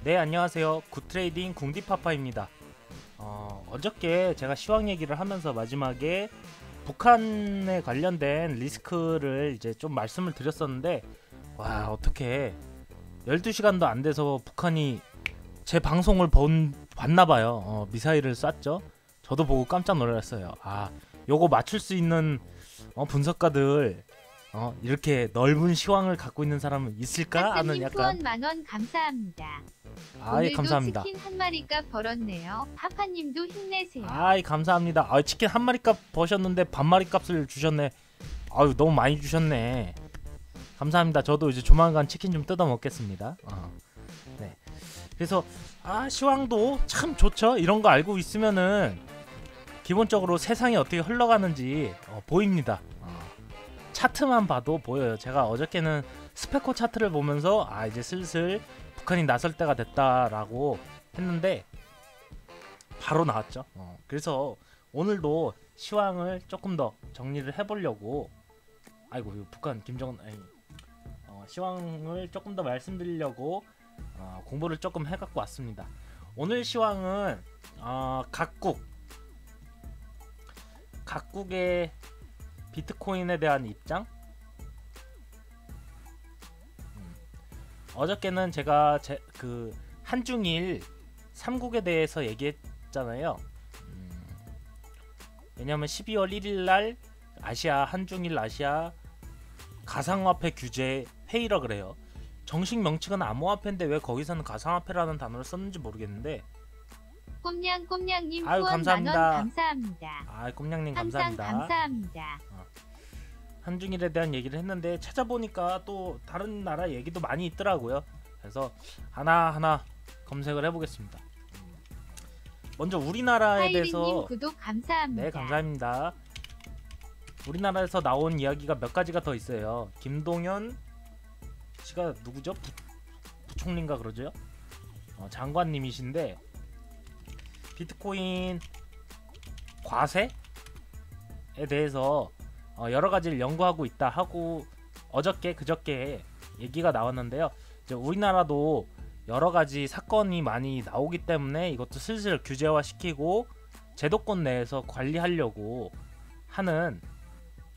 네, 안녕하세요. 굿트레이딩 궁디파파입니다. 어저께 제가 시황 얘기를 하면서 마지막에 북한에 관련된 리스크를 이제 좀 말씀을 드렸었는데, 와, 어떻게 12시간도 안 돼서 북한이 제 방송을 봤나봐요. 미사일을 쐈죠. 저도 보고 깜짝 놀랐어요. 요거 맞출 수 있는 분석가들, 이렇게 넓은 시황을 갖고 있는 사람은 있을까 하는 약간. 후원 만원 감사합니다. 예, 감사합니다. 치킨 한 마리 값 벌었네요. 파파님도 힘내세요. 감사합니다. 치킨 한 마리 값 버셨는데 반 마리 값을 주셨네. 너무 많이 주셨네. 감사합니다. 저도 이제 조만간 치킨 좀 뜯어 먹겠습니다. 네. 그래서 시황도 참 좋죠. 이런 거 알고 있으면은 기본적으로 세상이 어떻게 흘러가는지 보입니다. 차트만 봐도 보여요. 제가 어저께는 스페코 차트를 보면서 이제 슬슬 북한이 나설 때가 됐다라고 했는데 바로 나왔죠. 그래서 오늘도 시황을 조금 더 정리를 해보려고 북한 김정은 시황을 조금 더 말씀드리려고 공부를 조금 해갖고 왔습니다. 오늘 시황은 각국의 비트코인에 대한 입장. 어저께는 제가 그 한중일 3국에 대해서 얘기했잖아요. 왜냐하면 12월 1일날 한중일 아시아 가상화폐 규제 회의라 그래요. 정식 명칭은 암호화폐인데 왜 거기서는 가상화폐라는 단어를 썼는지 모르겠는데. 꼼냥꼼냥님 후원 만원 감사합니다. 꼼냥님 항상 감사합니다. 감사합니다. 한중일에 대한 얘기를 했는데 찾아보니까 또 다른 나라 얘기도 많이 있더라고요. 그래서 하나하나 검색을 해보겠습니다. 먼저 우리나라에 대해서 구독 감사합니다. 네, 감사합니다. 우리나라에서 나온 이야기가 몇 가지가 더 있어요. 김동연 씨가 누구죠? 부총리인가 그러죠? 장관님이신데 비트코인 과세에 대해서 여러 가지를 연구하고 있다 하고 그저께 얘기가 나왔는데요. 이제 우리나라도 여러 가지 사건이 많이 나오기 때문에 이것도 슬슬 규제화 시키고 제도권 내에서 관리하려고 하는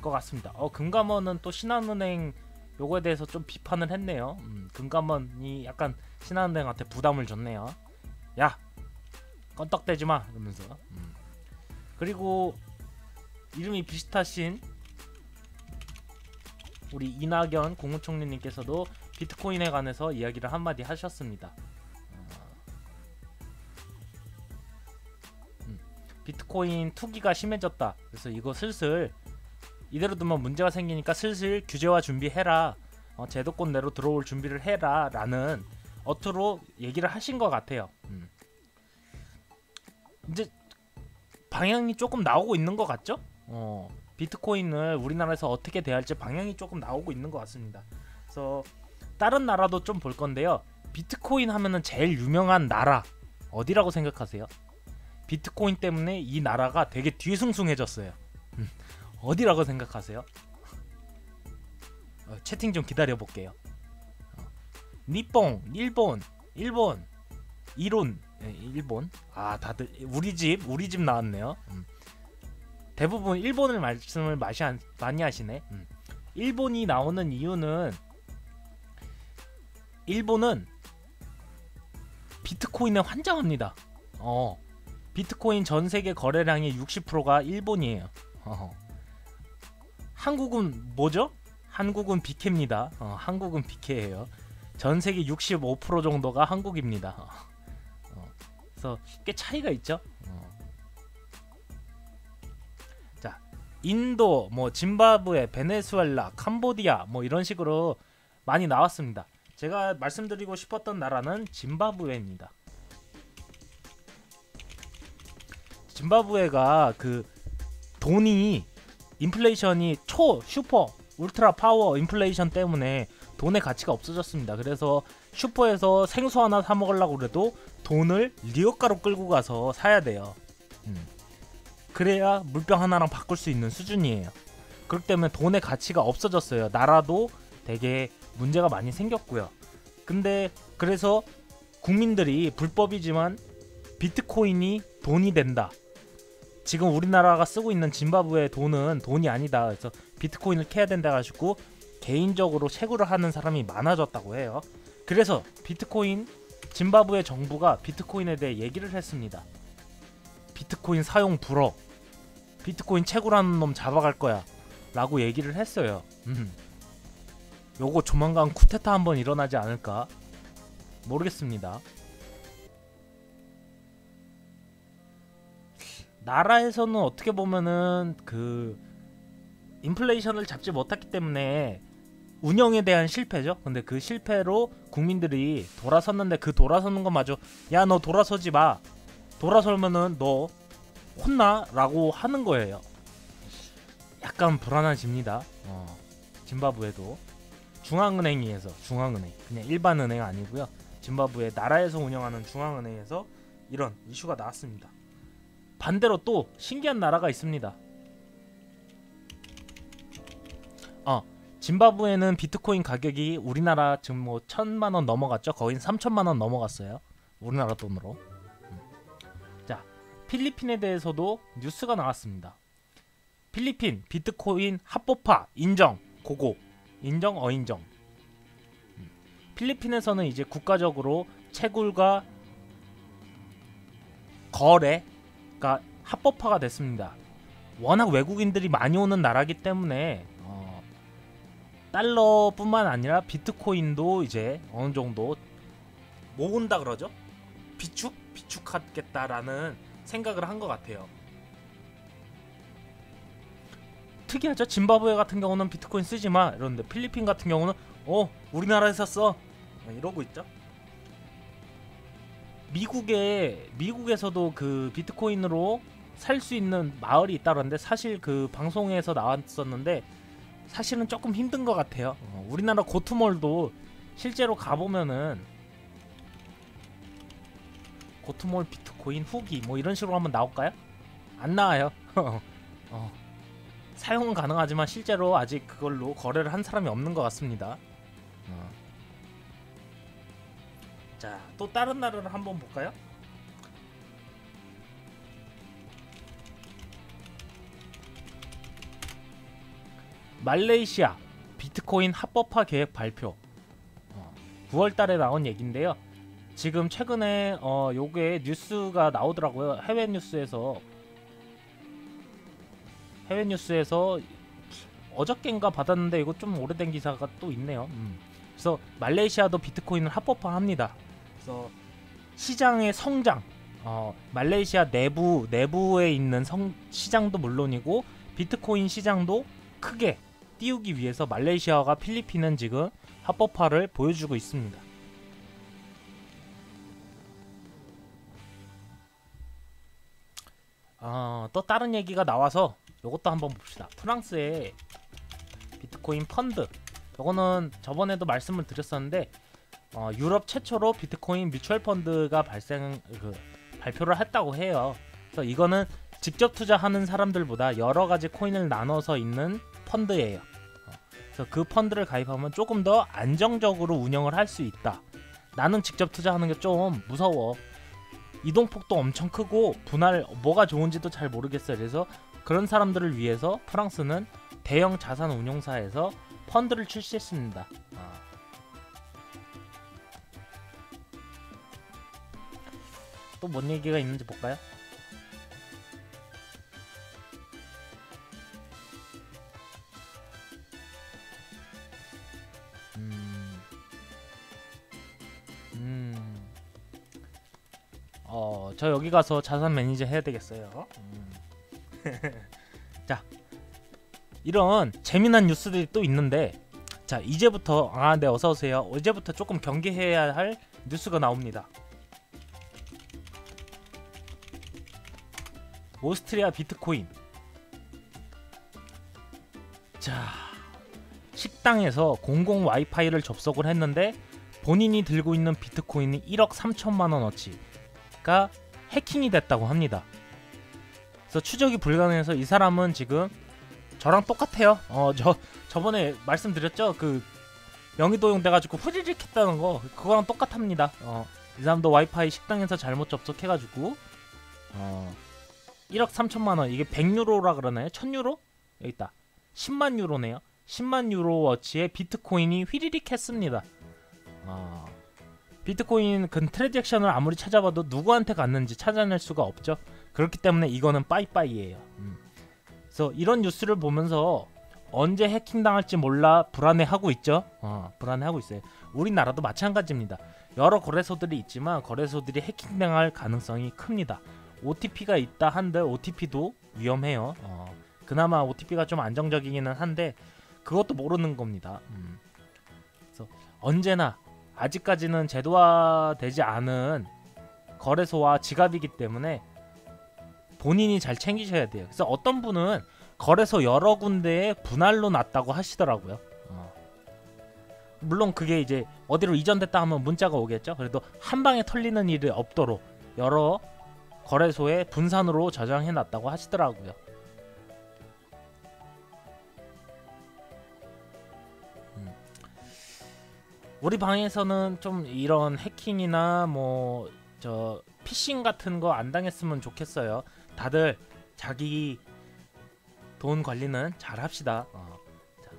것 같습니다. 금감원은 또 신한은행 요거에 대해서 좀 비판을 했네요. 금감원이 약간 신한은행한테 부담을 줬네요. 야, 껌떡대지 마 이러면서. 그리고 이름이 비슷하신 우리 이낙연 국무총리님께서도 비트코인에 관해서 이야기를 한마디 하셨습니다. 비트코인 투기가 심해졌다. 그래서 이거 슬슬 이대로 두면 문제가 생기니까 슬슬 규제화 준비해라. 제도권 내로 들어올 준비를 해라 라는 어투로 얘기를 하신 것 같아요. 이제 방향이 조금 나오고 있는 것 같죠? 비트코인을 우리나라에서 어떻게 대할지 방향이 조금 나오고 있는 것 같습니다. 그래서 다른 나라도 좀 볼 건데요. 비트코인 하면은 제일 유명한 나라 어디라고 생각하세요? 비트코인 때문에 이 나라가 되게 뒤숭숭해졌어요. 어디라고 생각하세요? 채팅 좀 기다려 볼게요. 니뽕, 일본, 이론, 일본. 다들 우리 집 나왔네요. 대부분 일본을 말씀을 많이 하시네. 일본이 나오는 이유는 일본은 비트코인에 환장합니다. 비트코인 전 세계 거래량의 60%가 일본이에요. 한국은 뭐죠? 한국은 비케입니다. 한국은 비케예요. 전 세계 65% 정도가 한국입니다. 그래서 꽤 차이가 있죠. 자, 인도, 짐바브웨, 베네수엘라, 캄보디아 이런 식으로 많이 나왔습니다. 제가 말씀드리고 싶었던 나라는 짐바브웨입니다. 짐바브웨가 그 돈이 인플레이션이 슈퍼 울트라 파워 인플레이션 때문에 돈의 가치가 없어졌습니다. 그래서 슈퍼에서 생수 하나 사 먹으려고 그래도 돈을 리어가로 끌고 가서 사야 돼요. 그래야 물병 하나랑 바꿀 수 있는 수준이에요. 그렇기 때문에 돈의 가치가 없어졌어요. 나라도 되게 문제가 많이 생겼고요. 근데 그래서 국민들이 불법이지만 비트코인이 돈이 된다. 지금 우리나라가 쓰고 있는 짐바브웨 돈은 돈이 아니다. 그래서 비트코인을 캐야 된다 가지고 개인적으로 채굴을 하는 사람이 많아졌다고 해요. 그래서 짐바브웨 정부가 비트코인에 대해 얘기를 했습니다. 비트코인 사용 불허, 비트코인 채굴하는 놈 잡아갈 거야 라고 얘기를 했어요. 요거 조만간 쿠데타 한번 일어나지 않을까 모르겠습니다. 나라에서는 어떻게 보면은 그 인플레이션을 잡지 못했기 때문에 운영에 대한 실패죠. 근데 그 실패로 국민들이 돌아섰는데 그 돌아서는 것마저 야 너 돌아서지 마, 돌아서면은 너 혼나 라고 하는 거예요. 약간 불안해집니다. 짐바브웨도 중앙은행에서, 중앙은행 그냥 일반 은행 아니고요, 짐바브웨 나라에서 운영하는 중앙은행에서 이런 이슈가 나왔습니다. 반대로 또 신기한 나라가 있습니다. 짐바브웨는 비트코인 가격이 우리나라 지금 뭐 1,000만원 넘어갔죠. 거의 3,000만원 넘어갔어요, 우리나라 돈으로. 자, 필리핀에 대해서도 뉴스가 나왔습니다. 필리핀 비트코인 합법화 인정, 고고 인정, 어인정. 필리핀에서는 이제 국가적으로 채굴과 거래가 합법화가 됐습니다. 워낙 외국인들이 많이 오는 나라기 때문에 달러뿐만 아니라 비트코인도 이제 어느 정도 모은다 그러죠. 비축하겠다라는 생각을 한 것 같아요. 특이하죠. 짐바브웨 같은 경우는 비트코인 쓰지 마 이러는데 필리핀 같은 경우는 우리나라에서 써 이러고 있죠. 미국에서도 그 비트코인으로 살 수 있는 마을이 있다는데 사실 그 방송에서 나왔었는데 사실은 조금 힘든 것 같아요. 우리나라 고트몰도 실제로 가보면은 고트몰 비트코인 후기 뭐 이런 식으로 한번 나올까요? 안 나와요. 사용은 가능하지만 실제로 아직 그걸로 거래를 한 사람이 없는 것 같습니다. 자, 또 다른 나라를 한번 볼까요? 말레이시아 비트코인 합법화 계획 발표. 9월달에 나온 얘긴데요. 지금 최근에 요게 뉴스가 나오더라고요. 해외 뉴스에서 어저께인가 받았는데 이거 좀 오래된 기사가 또 있네요. 그래서 말레이시아도 비트코인을 합법화합니다. 그래서 시장의 성장, 말레이시아 내부에 있는 시장도 물론이고 비트코인 시장도 크게 띄우기 위해서 말레이시아와 필리핀은 지금 합법화를 보여주고 있습니다. 또 다른 얘기가 나와서 요것도 한번 봅시다. 프랑스의 비트코인 펀드, 요거는 저번에도 말씀을 드렸었는데 유럽 최초로 비트코인 뮤추얼 펀드가 발표를 했다고 해요. 그래서 이거는 직접 투자하는 사람들보다 여러 가지 코인을 나눠서 있는 펀드예요. 그래서 그 펀드를 가입하면 조금 더 안정적으로 운영을 할 수 있다. 나는 직접 투자하는 게 좀 무서워. 이동폭도 엄청 크고 뭐가 좋은지도 잘 모르겠어요. 그래서 그런 사람들을 위해서 프랑스는 대형 자산 운용사에서 펀드를 출시했습니다. 또 뭔 얘기가 있는지 볼까요? 저 여기 가서 자산 매니저 해야 되겠어요. 자, 이런 재미난 뉴스들이 또 있는데, 자, 이제부터 네, 어서 오세요. 이제부터 조금 경계해야 할 뉴스가 나옵니다. 오스트리아 비트코인. 자, 식당에서 공공 와이파이를 접속을 했는데 본인이 들고 있는 비트코인이 1억 3천만 원어치가 해킹이 됐다고 합니다. 그래서 추적이 불가능해서 이 사람은 지금 저랑 똑같아요. 저번에 말씀드렸죠? 그 영희도용 돼가지고 후리릭 했다는 거, 그거랑 똑같합니다. 이 사람도 와이파이 식당에서 잘못 접속해가지고 1억 3천만 원, 이게 100유로라 그러나요? 1000유로? 여기 있다. 10만 유로네요. 10만 유로어치의 비트코인이 휘리릭 했습니다. 비트코인 그 트랜잭션을 아무리 찾아봐도 누구한테 갔는지 찾아낼 수가 없죠. 그렇기 때문에 이거는 빠이빠이예요. 그래서 이런 뉴스를 보면서 언제 해킹당할지 몰라 불안해하고 있죠. 불안해하고 있어요. 우리나라도 마찬가지입니다. 여러 거래소들이 있지만 거래소들이 해킹당할 가능성이 큽니다. OTP가 있다 한들 OTP도 위험해요. 그나마 OTP가 좀 안정적이기는 한데 그것도 모르는 겁니다. 그래서 언제나 아직까지는 제도화되지 않은 거래소와 지갑이기 때문에 본인이 잘 챙기셔야 돼요. 그래서 어떤 분은 거래소 여러 군데에 분할로 놨다고 하시더라고요. 물론 그게 이제 어디로 이전됐다 하면 문자가 오겠죠. 그래도 한 방에 털리는 일이 없도록 여러 거래소에 분산으로 저장해 놨다고 하시더라고요. 우리 방에서는 좀 이런 해킹이나 뭐 저 피싱 같은 거 안 당했으면 좋겠어요. 다들 자기 돈 관리는 잘 합시다.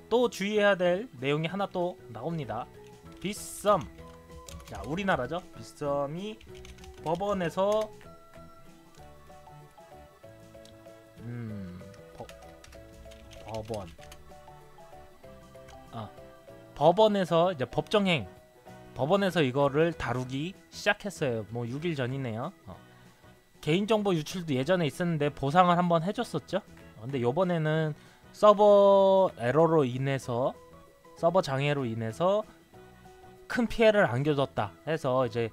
또 주의해야 될 내용이 하나 또 나옵니다. 빗썸. 자, 우리나라죠. 빗썸이 법원에서 법원에서 이제 법원에서 이거를 다루기 시작했어요. 뭐 6일 전이네요. 개인정보 유출도 예전에 있었는데 보상을 한번 해줬었죠. 근데 요번에는 서버 에러로 인해서, 서버 장애로 인해서 큰 피해를 안겨줬다 해서 이제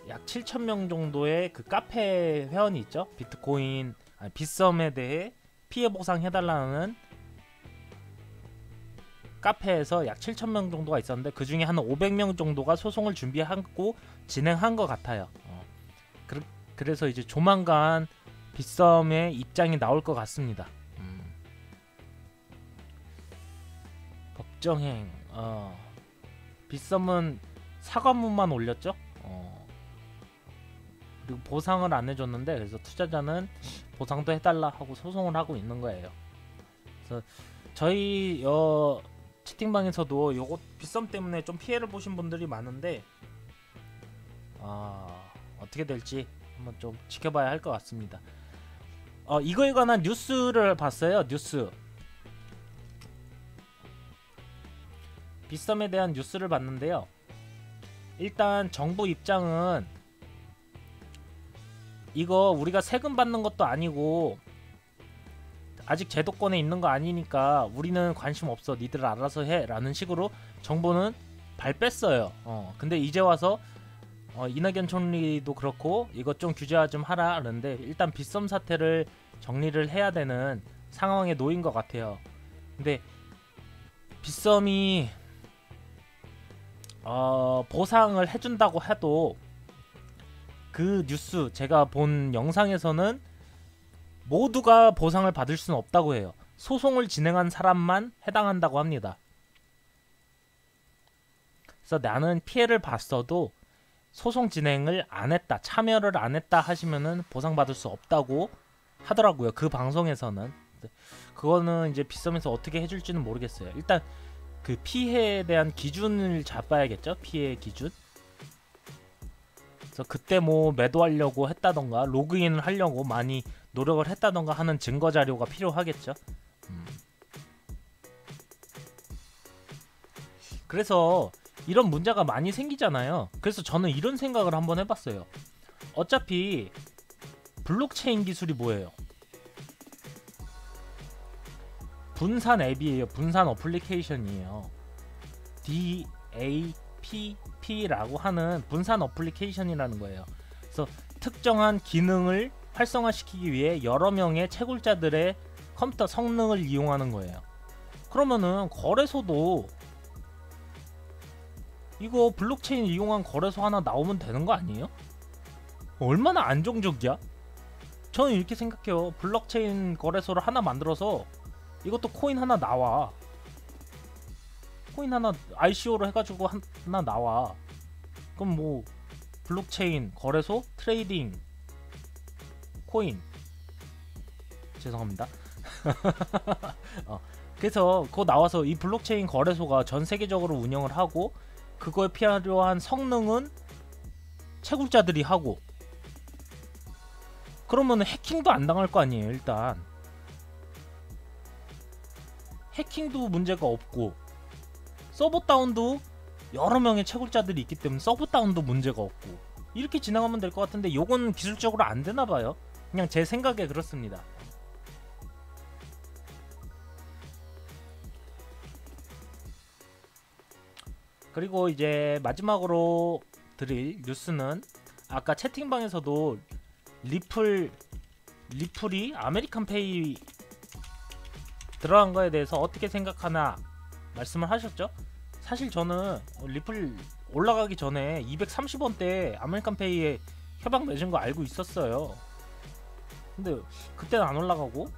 약 7,000명 정도의 그 카페 회원이 있죠. 비트코인 빗썸에 대해 피해 보상해달라는 카페에서 약 7,000명 정도가 있었는데 그 중에 한 500명 정도가 소송을 준비하고 진행한 것 같아요. 그래서 이제 조만간 빗썸의 입장이 나올 것 같습니다. 법정행. 빗썸은 사과문만 올렸죠. 그리고 보상을 안 해줬는데 그래서 투자자는 보상도 해달라 하고 소송을 하고 있는 거예요. 그래서 저희 채팅방에서도 요거 빗썸 때문에 좀 피해를 보신 분들이 많은데 어떻게 될지 한번 좀 지켜봐야 할 것 같습니다. 이거에 관한 뉴스를 봤어요. 뉴스. 빗썸에 대한 뉴스를 봤는데요. 일단 정부 입장은 이거 우리가 세금 받는 것도 아니고 아직 제도권에 있는 거 아니니까 우리는 관심 없어, 니들 알아서 해 라는 식으로 정부는 발 뺐어요. 근데 이제 와서 이낙연 총리도 그렇고 이것 좀 규제화 좀 하라 하는데 일단 빗썸 사태를 정리를 해야 되는 상황에 놓인 것 같아요. 근데 빗썸이 보상을 해준다고 해도 그 뉴스 제가 본 영상에서는 모두가 보상을 받을 수는 없다고 해요. 소송을 진행한 사람만 해당한다고 합니다. 그래서 나는 피해를 봤어도 소송 진행을 안 했다, 참여를 안 했다 하시면은 보상받을 수 없다고 하더라고요. 그 방송에서는. 그거는 이제 빗썸에서 어떻게 해줄지는 모르겠어요. 일단 그 피해에 대한 기준을 잡아야겠죠. 피해 기준. 그래서 그때 뭐 매도하려고 했다던가 로그인을 하려고 많이 노력을 했다던가 하는 증거 자료가 필요하겠죠. 그래서 이런 문제가 많이 생기잖아요. 그래서 저는 이런 생각을 한번 해봤어요. 어차피 블록체인 기술이 뭐예요? 분산 앱이에요. 분산 어플리케이션이에요. DAPP라고 하는 분산 어플리케이션이라는 거예요. 그래서 특정한 기능을 활성화시키기 위해 여러 명의 채굴자들의 컴퓨터 성능을 이용하는 거예요. 그러면은 거래소도 이거 블록체인 이용한 거래소 하나 나오면 되는 거 아니에요? 얼마나 안정적이야? 저는 이렇게 생각해요. 블록체인 거래소를 하나 만들어서 이것도 코인 하나 나와. 코인 하나 ICO로 해가지고 하나 나와. 그럼 뭐 블록체인 거래소 트레이딩 코인 죄송합니다. 그래서 그거 나와서 이 블록체인 거래소가 전 세계적으로 운영을 하고 그거에 필요한 성능은 채굴자들이 하고 그러면 해킹도 안 당할 거 아니에요. 일단 해킹도 문제가 없고 서버 다운도 여러 명의 채굴자들이 있기 때문에 서버 다운도 문제가 없고 이렇게 진행하면 될 것 같은데 요건 기술적으로 안 되나 봐요. 그냥 제 생각에 그렇습니다. 그리고 이제 마지막으로 드릴 뉴스는 아까 채팅방에서도 리플이 아메리칸페이 들어간 거에 대해서 어떻게 생각하나 말씀을 하셨죠? 사실 저는 리플 올라가기 전에 230원대 아메리칸페이에 협약 맺은 거 알고 있었어요. 근데 그때는 안 올라가고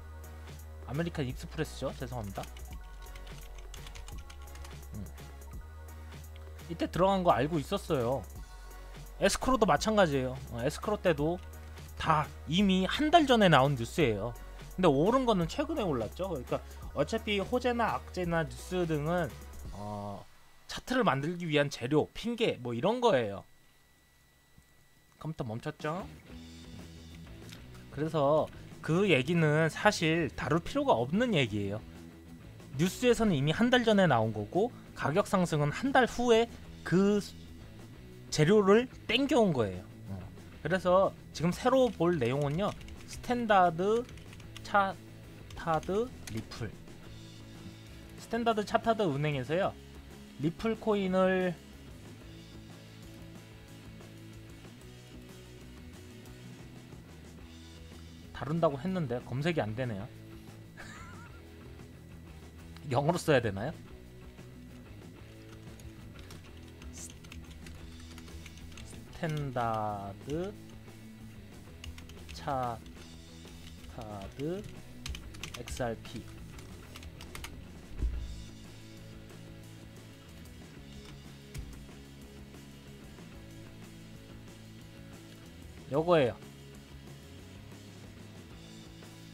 아메리칸 익스프레스죠. 죄송합니다. 이때 들어간 거 알고 있었어요. 에스크로도 마찬가지예요. 에스크로 때도 다 이미 한 달 전에 나온 뉴스예요. 근데 오른 거는 최근에 올랐죠. 그러니까 어차피 호재나 악재나 뉴스 등은 차트를 만들기 위한 재료, 핑계 뭐 이런 거예요. 컴퓨터 멈췄죠? 그래서 그 얘기는 사실 다룰 필요가 없는 얘기예요. 뉴스에서는 이미 한 달 전에 나온 거고 가격 상승은 한 달 후에 그 재료를 땡겨온 거예요. 그래서 지금 새로 볼 내용은요. 스탠다드 차타드 리플 스탠다드 차타드 은행에서요. 리플 코인을 다룬다고 했는데 검색이 안 되네요. 영어로 써야 되나요? 스탠다드 차타드 XRP 요거예요.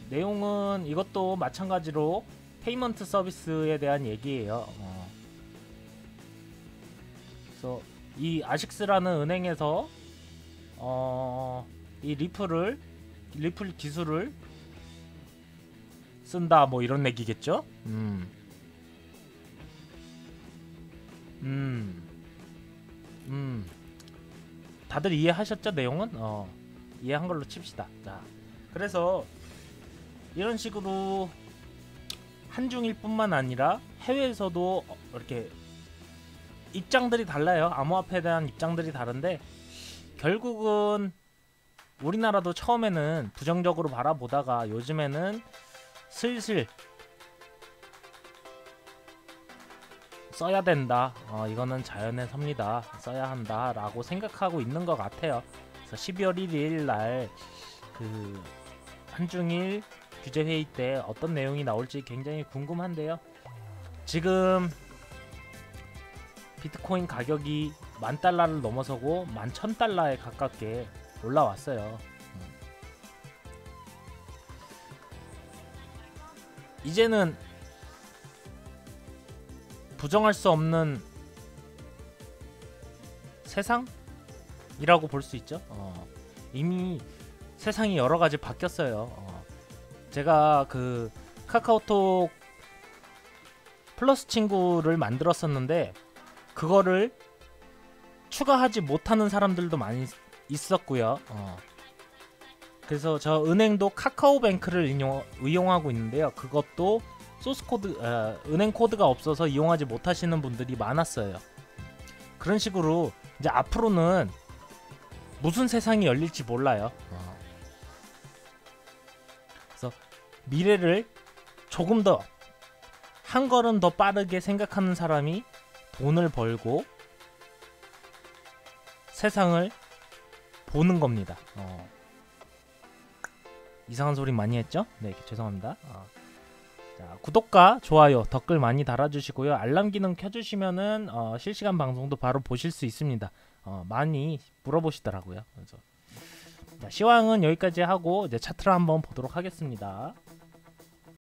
내용은 이것도 마찬가지로 페이먼트 서비스에 대한 얘기예요. 그래서 이 아식스라는 은행에서 이 리플 기술을 쓴다 뭐 이런 얘기겠죠? 다들 이해하셨죠? 내용은? 이해한 걸로 칩시다. 자, 그래서 이런 식으로 한중일 뿐만 아니라 해외에서도 이렇게 입장들이 달라요. 암호화폐에 대한 입장들이 다른데 결국은 우리나라도 처음에는 부정적으로 바라보다가 요즘에는 슬슬 써야 된다. 이거는 자연의 섭니다. 써야 한다 라고 생각하고 있는 것 같아요. 그래서 12월 1일 날 그 한중일 규제회의 때 어떤 내용이 나올지 굉장히 궁금한데요. 지금 비트코인 가격이 10,000달러를 넘어서고 11,000달러에 가깝게 올라왔어요. 이제는 부정할 수 없는 세상이라고 볼 수 있죠. 이미 세상이 여러 가지 바뀌었어요. 제가 그 카카오톡 플러스 친구를 만들었었는데 그거를 추가하지 못하는 사람들도 많이 있었고요. 그래서 저 은행도 카카오뱅크를 이용하고 있는데요. 그것도 소스 코드, 은행 코드가 없어서 이용하지 못하시는 분들이 많았어요. 그런 식으로 이제 앞으로는 무슨 세상이 열릴지 몰라요. 그래서 미래를 조금 더 한 걸음 더 빠르게 생각하는 사람이 돈을 벌고 세상을 보는 겁니다. 이상한 소리 많이 했죠? 네, 죄송합니다. 자, 구독과 좋아요, 댓글 많이 달아주시고요. 알람 기능 켜주시면은 실시간 방송도 바로 보실 수 있습니다. 많이 물어보시더라고요. 그래서 자, 시황은 여기까지 하고 이제 차트를 한번 보도록 하겠습니다.